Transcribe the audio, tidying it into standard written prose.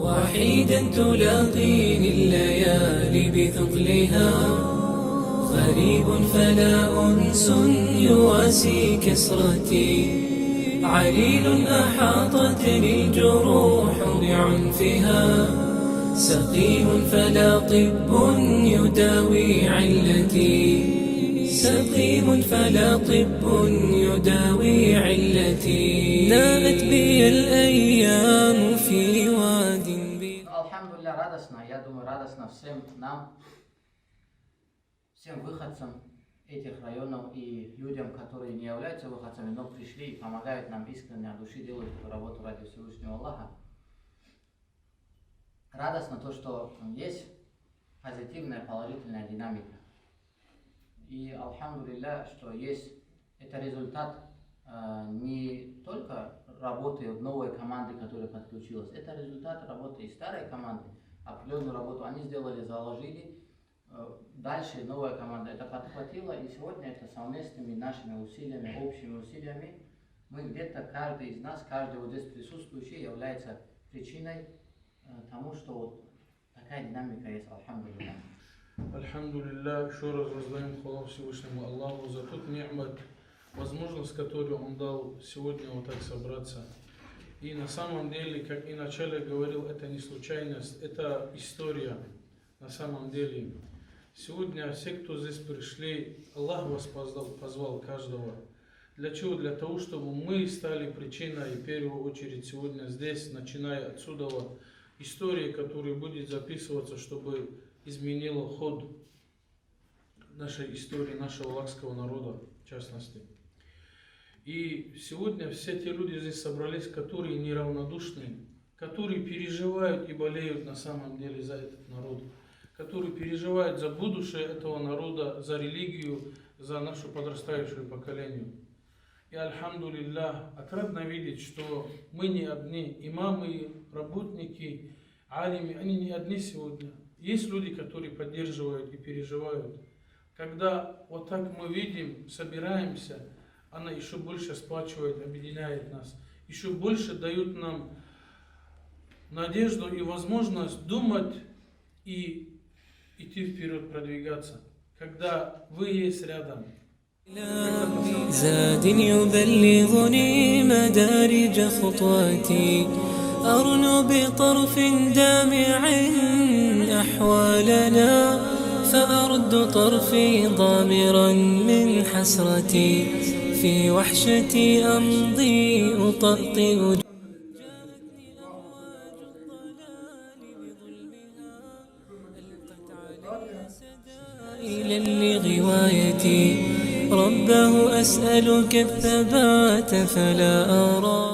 وحيدا تلاقيني الليالي بثقلها، غريب فلا أنس يواسي كسرتي، عليل أحاطتني الجروح بعنفها، سقيم فلا طب يداوي علتي، سقيم فلا طب يداوي علتي. نامت بي الأيام في واد Alhamdulillah, радостно, я думаю, радостно всем нам, всем выходцам этих районов и людям, которые не являются выходцами, но пришли и помогают нам искренне от души, делают эту работу ради Всевышнего Аллаха. Радостно то, что есть позитивная, положительная динамика. И алхамдулилля, что есть это результат не только работы новой команды, которая подключилась, это результат работы и старой команды. Определенную работу они сделали, заложили. Дальше новая команда это подхватила, и сегодня это совместными нашими усилиями, общими усилиями, мы где-то, каждый из нас, каждый вот здесь присутствующий является причиной тому, что вот такая динамика есть, алхамдулилля. Альхамдулилля, еще раз воздаем хвалу Всевышнему Аллаху за тот ни'мат, возможность, которую Он дал сегодня вот так собраться. И на самом деле, как и вначале говорил, это не случайность, это история на самом деле. Сегодня все, кто здесь пришли, Аллах вас позвал каждого. Для чего? Для того, чтобы мы стали причиной, в первую очередь, сегодня здесь, начиная отсюда, истории, которая будет записываться, чтобы изменила ход нашей истории, нашего лакского народа, в частности. И сегодня все те люди здесь собрались, которые неравнодушны, которые переживают и болеют на самом деле за этот народ, которые переживают за будущее этого народа, за религию, за нашу подрастающее поколение. И альхамдулилля, отрадно видеть, что мы не одни, имамы, работники, алими, они не одни сегодня. Есть люди, которые поддерживают и переживают. Когда вот так мы видим, собираемся, она еще больше сплачивает, объединяет нас, еще больше дает нам надежду и возможность думать и идти вперед, продвигаться, когда вы есть рядом. زاد يبلغني مدارج خطواتي، أرنو بطرف دامع أحوالنا، فأرد طرفي ضامرا من حسرتي، في وحشتي أمضي أطأطئ. إلى لغوايتي ربه أسألك الثبات فلا أرى.